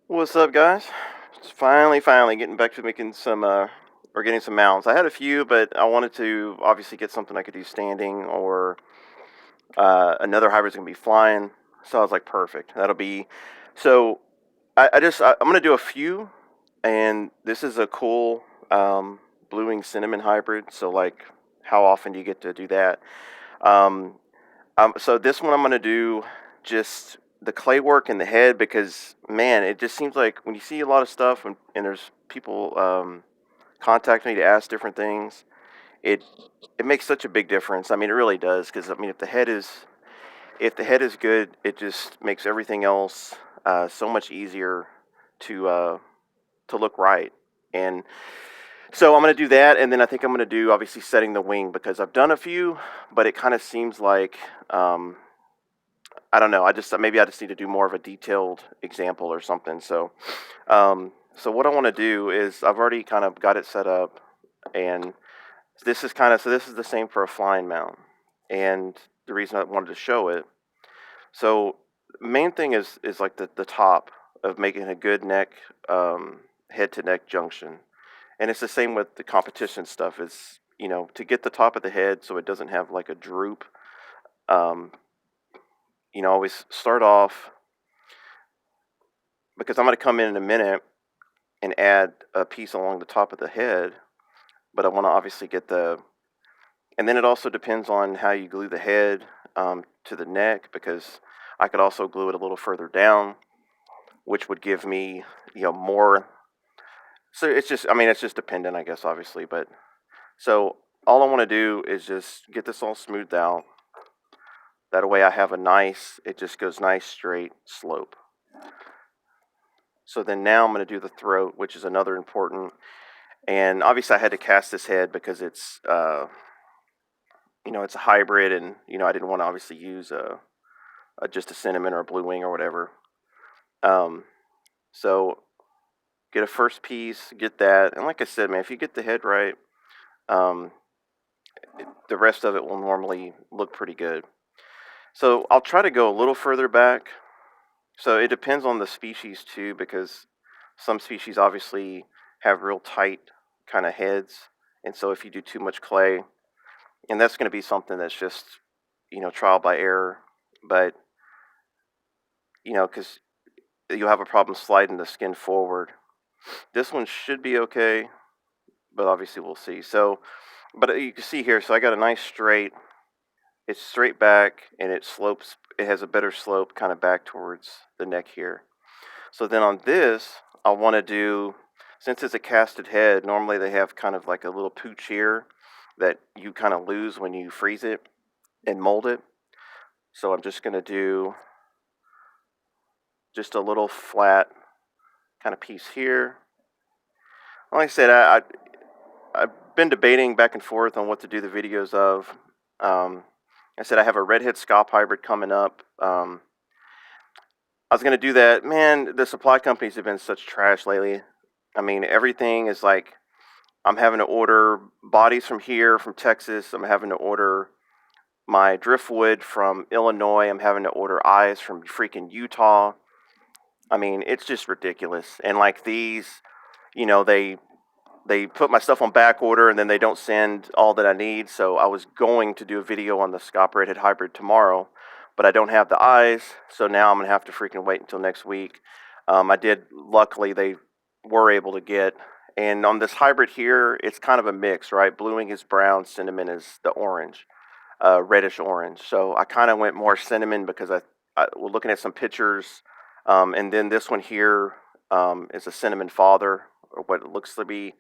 What's up, guys? It's finally getting back to making some or getting some mounts. I had a few, but I wanted to obviously get something I could do standing, or another hybrid's gonna be flying. So I was like, perfect. That'll be. So I'm gonna do a few, and this is a cool bluing cinnamon hybrid. So like, how often do you get to do that? Um, so this one I'm gonna do just the clay work in the head, because man, it just seems like when you see a lot of stuff and there's people contact me to ask different things, it it makes such a big difference. I mean, it really does, because I mean, if the head is good, it just makes everything else so much easier to uh, to look right. And so I'm gonna do that, and then I think I'm gonna do obviously setting the wing, because I've done a few, but it kind of seems like I don't know. I just need to do more of a detailed example or something. So what I want to do is I've already kind of got it set up, and this is the same for a flying mount, and the reason I wanted to show it. So main thing is like the top of making a good neck, head to neck junction, and it's the same with the competition stuff. Is to get the top of the head so it doesn't have like a droop. Um, always start off, because I'm going to come in a minute and add a piece along the top of the head, but I want to obviously and then it also depends on how you glue the head to the neck, because I could also glue it a little further down, which would give me, more. So it's just dependent, I guess, obviously. But so all I want to do is just get this all smoothed out. That way I have it just goes nice, straight slope. So then now I'm going to do the throat, which is another important. And obviously, I had to cast this head because it's a hybrid, and I didn't want to obviously use just a cinnamon or a blue wing or whatever. Um, so get a first piece, get that, and like I said, man, if you get the head right, um, the rest of it will normally look pretty good. So I'll try to go a little further back. So it depends on the species too, because some species obviously have real tight kind of heads, and so if you do too much clay, and that's going to be something that's just trial by error. But because you'll have a problem sliding the skin forward. This one should be okay, but obviously we'll see. So, but you can see here, so I got a nice straight. It's straight back, and it slopes. It has a better slope kind of back towards the neck here. So then on this, I want to do, since it's a casted head, normally they have kind of like a little pooch here that you kind of lose when you freeze it and mold it. So I'm just going to do just a little flat kind of piece here. Like I said, I've been debating back and forth on what to do the videos of. I said I have a redhead scalp hybrid coming up. I was going to do that. Man, the supply companies have been such trash lately. I mean, everything is like, I'm having to order bodies from here, from Texas. I'm having to order my driftwood from Illinois. I'm having to order eyes from freaking Utah. I mean, it's just ridiculous. And like these, you know, they put my stuff on back order, and then they don't send all that I need. So I was going to do a video on the Scop Redhead Hybrid tomorrow, but I don't have the eyes. So now I'm going to have to freaking wait until next week. Luckily, they were able to get. And on this hybrid here, it's kind of a mix, right? Bluing is brown, cinnamon is the orange, reddish orange. So I kind of went more cinnamon because I was looking at some pictures. And then this one here is a cinnamon father, or what it looks to be.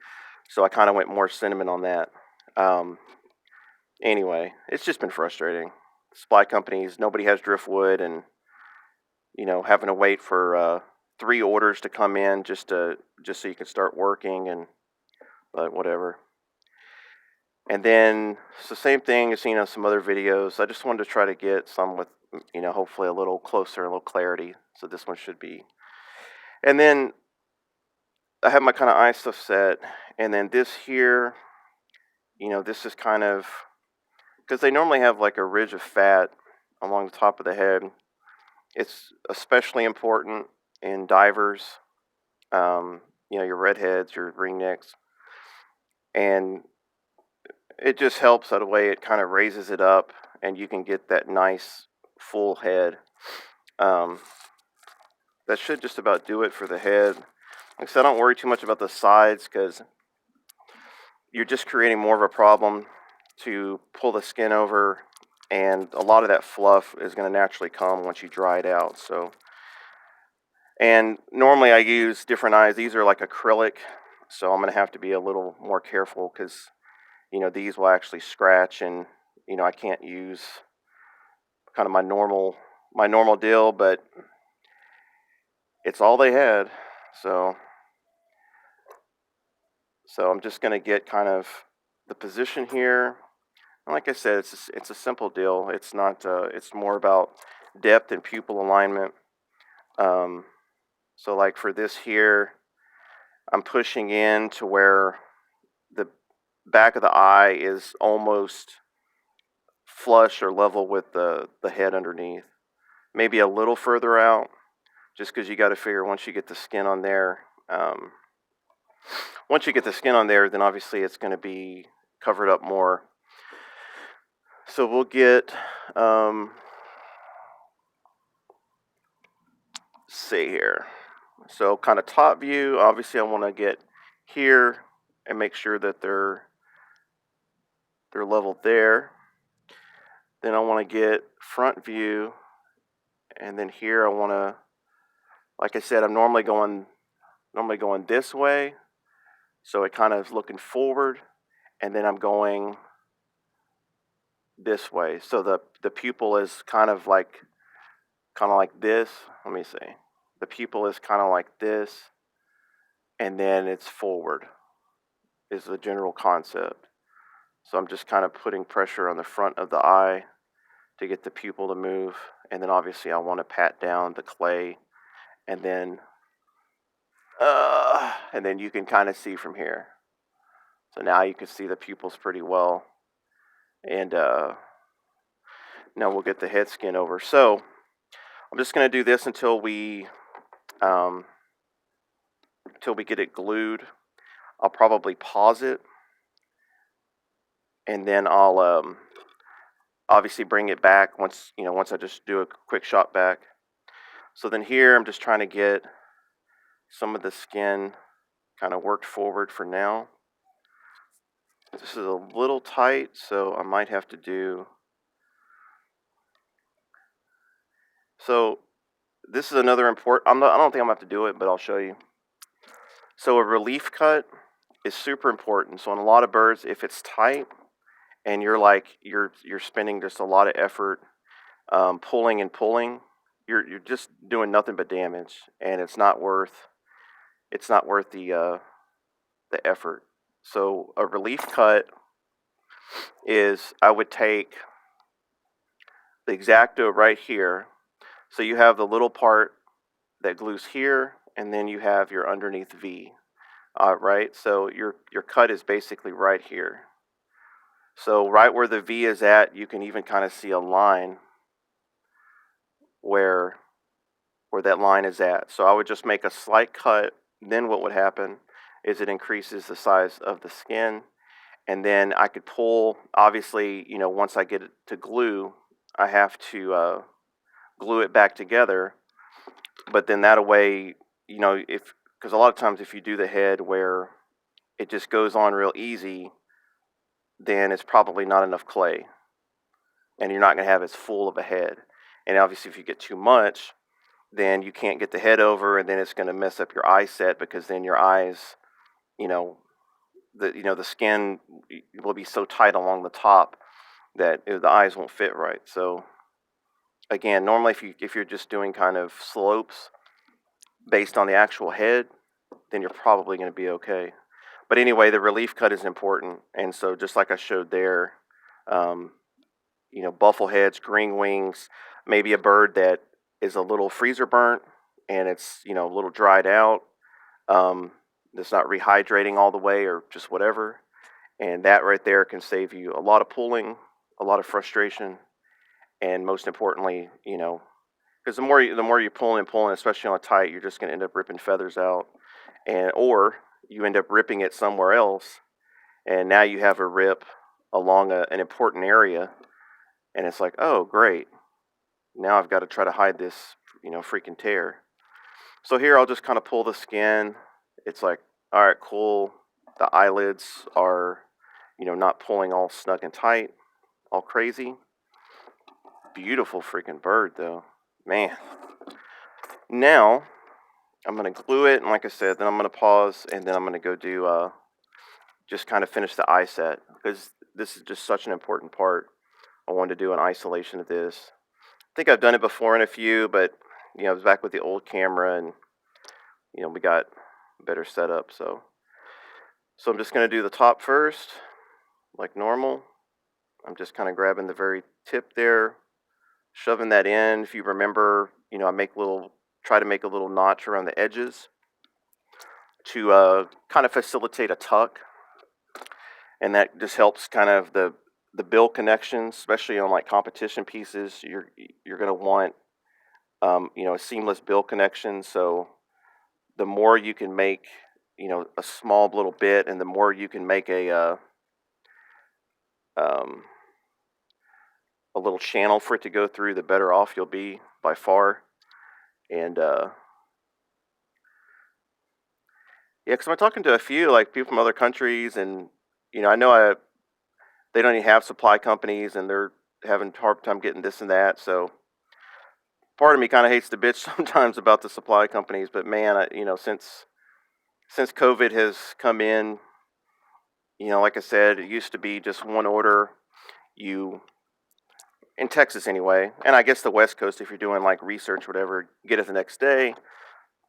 So I kind of went more cinnamon on that. Um, anyway, it's just been frustrating. Supply companies, nobody has driftwood, and having to wait for 3 orders to come in just so you can start working, and but whatever. And then it's the same thing as seen on some other videos. I just wanted to try to get some with hopefully a little closer, a little clarity. So this one should be. And then I have my kind of eye stuff set, and then this here, this is kind of, because they normally have like a ridge of fat along the top of the head. It's especially important in divers, your redheads, your ringnecks, and it just helps that way. It kind of raises it up, and you can get that nice full head. Um, that should just about do it for the head. Like I said, I don't worry too much about the sides because you're just creating more of a problem to pull the skin over, and a lot of that fluff is going to naturally come once you dry it out. So, and normally I use different eyes. These are like acrylic, so I'm going to have to be a little more careful because these will actually scratch, and I can't use kind of my normal deal, but it's all they had. So I'm just going to get kind of the position here. And like I said, it's a simple deal. It's not. It's more about depth and pupil alignment. So like for this here, I'm pushing in to where the back of the eye is almost flush or level with the head underneath. Maybe a little further out, just because you got to figure once you get the skin on there. Once you get the skin on there, then obviously it's going to be covered up more. So we'll get, see here. So kind of top view, obviously I want to get here and make sure that they're leveled there. Then I want to get front view, and then here I want to, like I said, I'm normally going this way, so it kind of is looking forward, and then I'm going this way. So the pupil is kind of like this. Let me see. The pupil is kind of like this, and then it's forward is the general concept. So I'm just kind of putting pressure on the front of the eye to get the pupil to move, and then obviously I want to pat down the clay, and then you can kind of see from here. So now you can see the pupils pretty well, and now we'll get the head skin over. So I'm just going to do this until we get it glued. I'll probably pause it, and then I'll obviously bring it back once I just do a quick shot back. So then here I'm just trying to get some of the skin kind of worked forward for now. This is a little tight, so I might have to do. So this is another important. I don't think I'm gonna have to do it, but I'll show you. So a relief cut is super important. So on a lot of birds, if it's tight and you're spending just a lot of effort pulling and pulling, you're just doing nothing but damage, and it's not worth the effort. So a relief cut is, I would take the X-Acto right here. So you have the little part that glues here, and then you have your underneath V. Right? So your cut is basically right here. So right where the V is at, you can even kind of see a line where that line is at. So I would just make a slight cut. Then what would happen is it increases the size of the skin, and then I could pull. Obviously, once I get it to glue, I have to glue it back together. But then that way, because a lot of times if you do the head where it just goes on real easy, then it's probably not enough clay, and you're not going to have as full of a head. And obviously if you get too much, then you can't get the head over, and then it's going to mess up your eye set, because then your eyes, the skin will be so tight along the top that the eyes won't fit right. So again, normally if you're just doing kind of slopes based on the actual head, then you're probably going to be okay. But anyway, the relief cut is important, and so just like I showed there, buffle heads, green wings, maybe a bird that is a little freezer burnt and it's a little dried out, that's not rehydrating all the way or just whatever, and that right there can save you a lot of pulling, a lot of frustration, and most importantly, because the more you're pulling and pulling, especially on a tight, you're just going to end up ripping feathers out, and or you end up ripping it somewhere else, and now you have a rip along an important area, and it's like, oh great, now I've got to try to hide this, freaking tear. So here I'll just kind of pull the skin. It's like, all right, cool. The eyelids are, not pulling all snug and tight, all crazy. Beautiful freaking bird though, man. Now I'm gonna glue it, and like I said, then I'm gonna pause, and then I'm gonna go do just kind of finish the eye set, because this is just such an important part. I wanted to do an isolation of this. I think I've done it before in a few, but it was back with the old camera, and we got better setup. So I'm just gonna do the top first, like normal. I'm just kind of grabbing the very tip there, shoving that in. If you remember, I try to make a little notch around the edges to kind of facilitate a tuck, and that just helps kind of the bill connections, especially on like competition pieces. You're going to want a seamless bill connection. So the more you can make a small little bit, and the more you can make um, a little channel for it to go through, the better off you'll be by far. And yeah, because I'm talking to a few like people from other countries, and I know they don't even have supply companies, and they're having a hard time getting this and that. So part of me kind of hates the bitch sometimes about the supply companies, but man, since COVID has come in, like I said, it used to be just one order. You in Texas anyway, and I guess the West Coast, if you're doing like research, or whatever, get it the next day.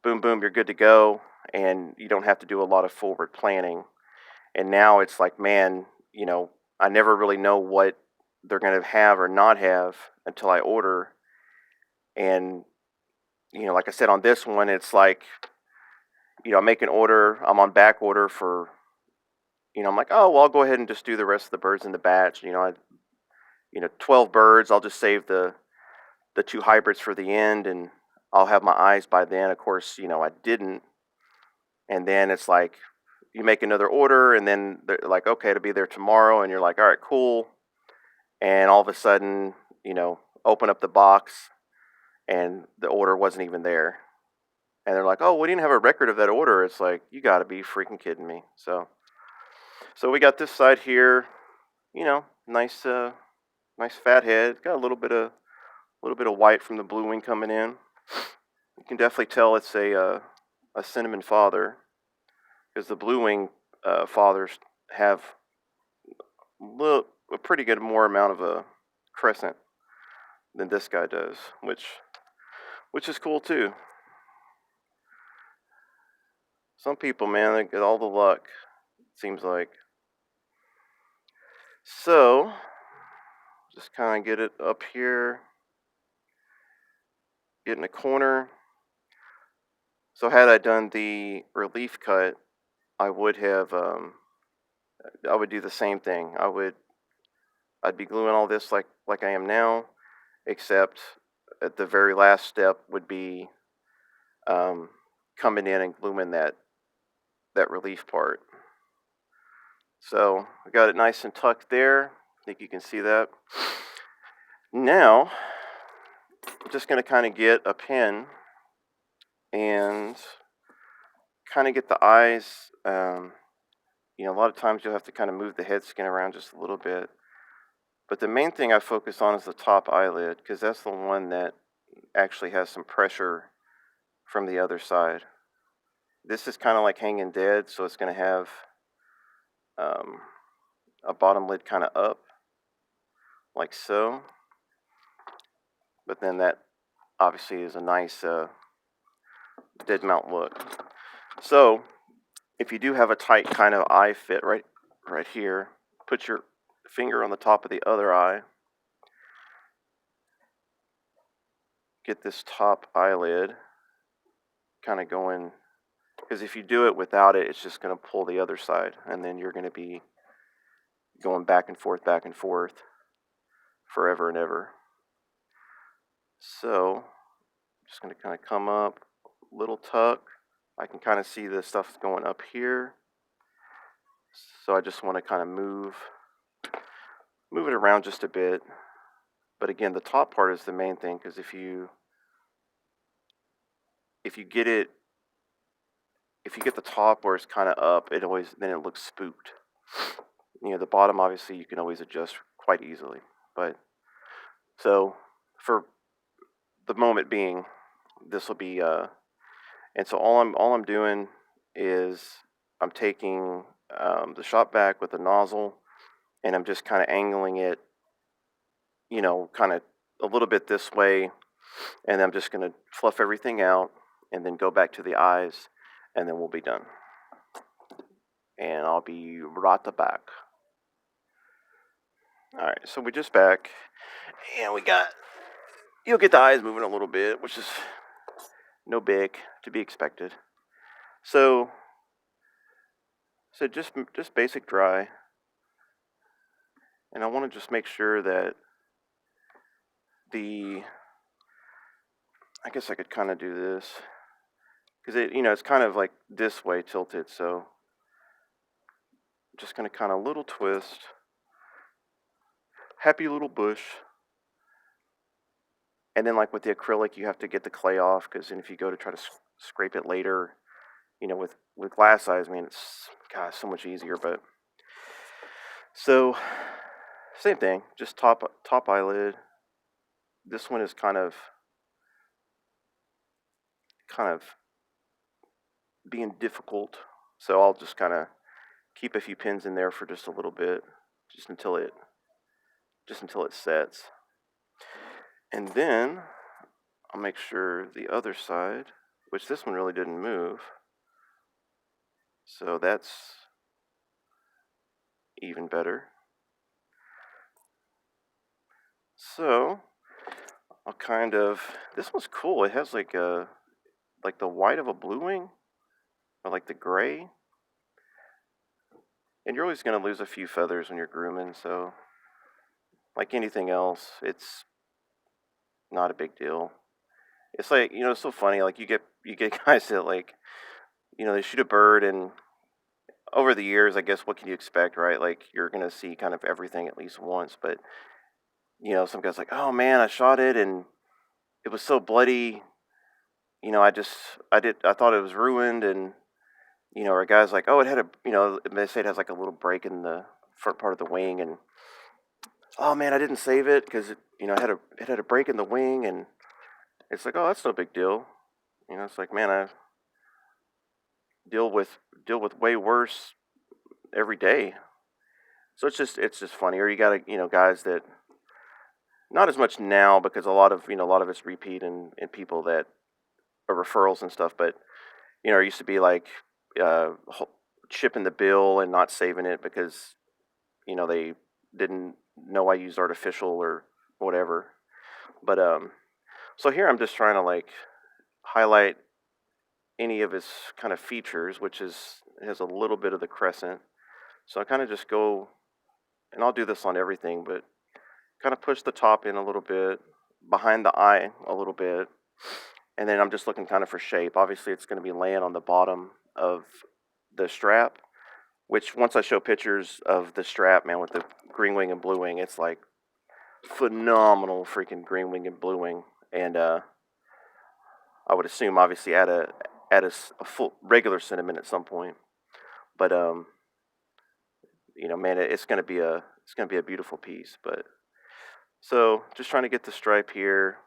Boom, boom, you're good to go, and you don't have to do a lot of forward planning. And now it's like, man, I never really know what they're going to have or not have until I order. And like I said, on this one, it's like, I make an order, I'm on back order for, I'm like, oh, well, I'll go ahead and just do the rest of the birds in the batch. 12 birds, I'll just save the two hybrids for the end, and I'll have my eyes by then. Of course, I didn't. And then it's like, you make another order, and then they're like, okay, it'll be there tomorrow. And you're like, all right, cool. And all of a sudden, open up the box, and the order wasn't even there. And they're like, oh, we didn't have a record of that order. It's like, you got to be freaking kidding me. So we got this side here, nice, nice fat head. Got a little bit of white from the blue wing coming in. You can definitely tell it's a cinnamon father, because the blue wing fathers have a pretty good more amount of a crescent than this guy does, which is cool too. Some people, man, they get all the luck, it seems like. So just kind of get it up here, get in the corner. So had I done the relief cut, I would have I would do the same thing. I'd be gluing all this like I am now, except at the very last step would be coming in and gluing that relief part. So I got it nice and tucked there. I think you can see that. Now I'm just going to kind of get a pen and kind of get the eyes. A lot of times you'll have to kind of move the head skin around just a little bit. But the main thing I focus on is the top eyelid, because that's the one that actually has some pressure from the other side. This is kind of like hanging dead, so it's going to have a bottom lid kind of up, like so. But then that obviously is a nice dead mount look. So if you do have a tight kind of eye fit right here, put your finger on the top of the other eye. Get this top eyelid kind of going, because if you do it without it, it's just going to pull the other side, and then you're going to be going back and forth forever and ever. So just going to kind of come up, little tuck, I can kind of see the stuff going up here. So I just want to kind of move it around just a bit. But again, the top part is the main thing, because if you get it, if you get the top where it's kind of up, then it looks spooked. The bottom, obviously, you can always adjust quite easily. But so for the moment being, this will be and so all I'm doing is I'm taking the shop vac with the nozzle, and I'm just kind of angling it, kind of a little bit this way, and I'm just going to fluff everything out and then go back to the eyes, and then we'll be done. And I'll be right back. All right, so we're just back, and you'll get the eyes moving a little bit, which is no big, to be expected. So just basic dry, and I want to just make sure that I guess I could kind of do this, because it's kind of like this way tilted, so just going to kind of little twist, happy little bush. And then, like with the acrylic, you have to get the clay off, because if you go to try to scrape it later, with glass eyes, I mean, it's so much easier. But so same thing, just top eyelid. This one is kind of being difficult, so I'll just kind of keep a few pins in there for just a little bit, just until it sets. And then I'll make sure the other side, which this one really didn't move, so that's even better. So I'll this one's cool. It has like the white of a blue wing, or like the gray. And you're always going to lose a few feathers when you're grooming, so like anything else, it's not a big deal. It's like, it's so funny, like you get guys that, like, they shoot a bird, and over the years, I guess, what can you expect, right? Like, you're going to see kind of everything at least once, but some guy's like, "Oh man, I shot it and it was so bloody, I thought it was ruined." And or a guy's like, "Oh, it had they say it has like a little break in the front part of the wing, and oh man, I didn't save it because it had a break in the wing." And it's like, "Oh, that's no big deal." It's like, man, I deal with way worse every day. So it's just funny. Or you got guys that, not as much now, because a lot of it's repeat and people that are referrals and stuff. But it used to be like chipping the bill and not saving it because they didn't know I used artificial or whatever. But so here I'm just trying to like highlight any of his kind of features, which has a little bit of the crescent. So I kind of just go, and I'll do this on everything, but kind of push the top in a little bit, behind the eye a little bit, and then I'm just looking kind of for shape. Obviously, it's going to be laying on the bottom of the strap, which once I show pictures of the strap, man, with the green wing and blue wing, it's like phenomenal freaking green wing and blue wing. And I would assume, obviously, add a full regular cinnamon at some point. But man, it's gonna be a beautiful piece. But so just trying to get the stripe here,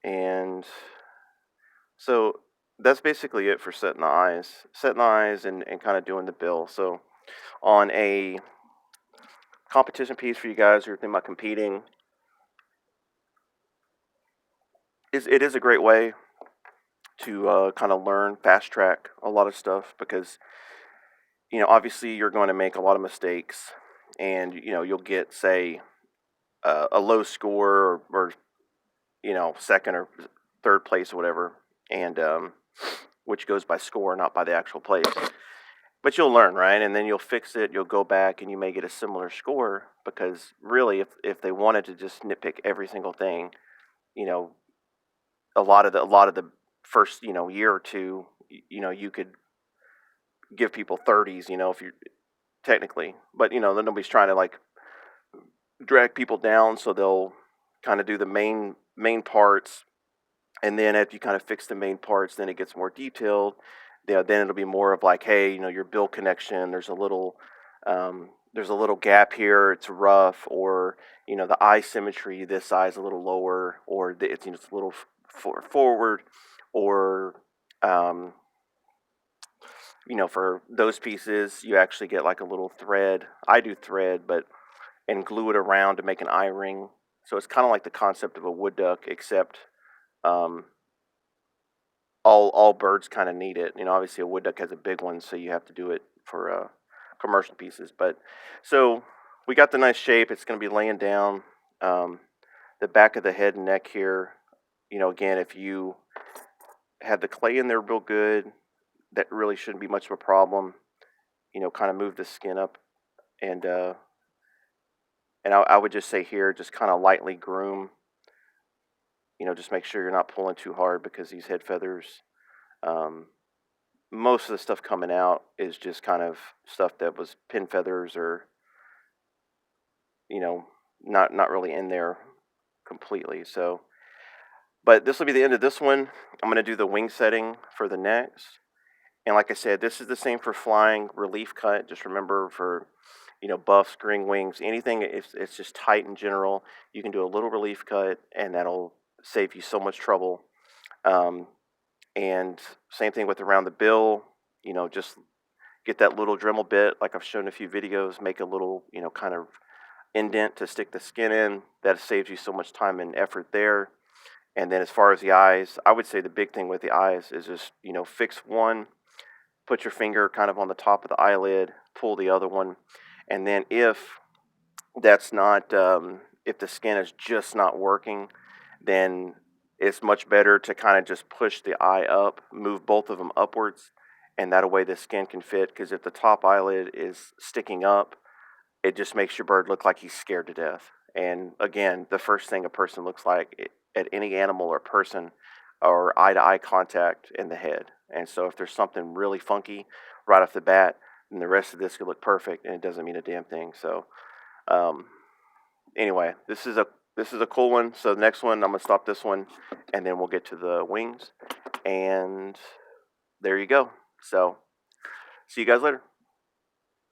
and so that's basically it for setting the eyes, and kind of doing the bill. So on a competition piece for you guys who are thinking about competing, it is a great way to kind of learn, fast track a lot of stuff, because obviously you're going to make a lot of mistakes, and you'll get, say, a low score, or second or third place or whatever, and which goes by score, not by the actual place. But you'll learn, right? And then you'll fix it. You'll go back, and you may get a similar score, because really, if they wanted to just nitpick every single thing, a lot of the first, year or two, you could give people 30s, if you technically, but then nobody's trying to like drag people down, so they'll kind of do the main parts, and then after you kind of fix the main parts, then it gets more detailed. Then it'll be more of like, hey, your bill connection, there's a little gap here, it's rough, or the eye symmetry, this eye is a little lower, or it's a little forward, or um, for those pieces, you actually get like a little thread. I do thread, but and glue it around to make an eye ring. So it's kind of like the concept of a wood duck, except um, all birds kind of need it. Obviously a wood duck has a big one, so you have to do it for commercial pieces. But so we got the nice shape. It's going to be laying down. Um, the back of the head and neck here. Again, if you have the clay in there real good, that really shouldn't be much of a problem. Kind of move the skin up, and I would just say here, just kind of lightly groom. Just make sure you're not pulling too hard, because these head feathers, um, most of the stuff coming out is just kind of stuff that was pin feathers, or you know not really in there completely. So, but this will be the end of this one. I'm going to do the wing setting for the next. And like I said, this is the same for flying, relief cut. Just remember, for buffs, green wings, anything, it's just tight in general, you can do a little relief cut, and that'll save you so much trouble. Um, and same thing with around the bill. Just get that little Dremel bit, like I've shown in a few videos, make a little, kind of indent to stick the skin in. That saves you so much time and effort there. And then as far as the eyes, I would say the big thing with the eyes is just, fix one, put your finger kind of on the top of the eyelid, pull the other one. And then if that's not, if the skin is just not working, then it's much better to kind of just push the eye up, move both of them upwards, and that way the skin can fit. Because if the top eyelid is sticking up, it just makes your bird look like he's scared to death. And again, the first thing a person looks like at any animal or person are eye to eye contact in the head. And so if there's something really funky right off the bat, then the rest of this could look perfect, and it doesn't mean a damn thing. So um, anyway, this is a cool one. So the next one, I'm gonna stop this one, and then we'll get to the wings. And there you go. So see you guys later.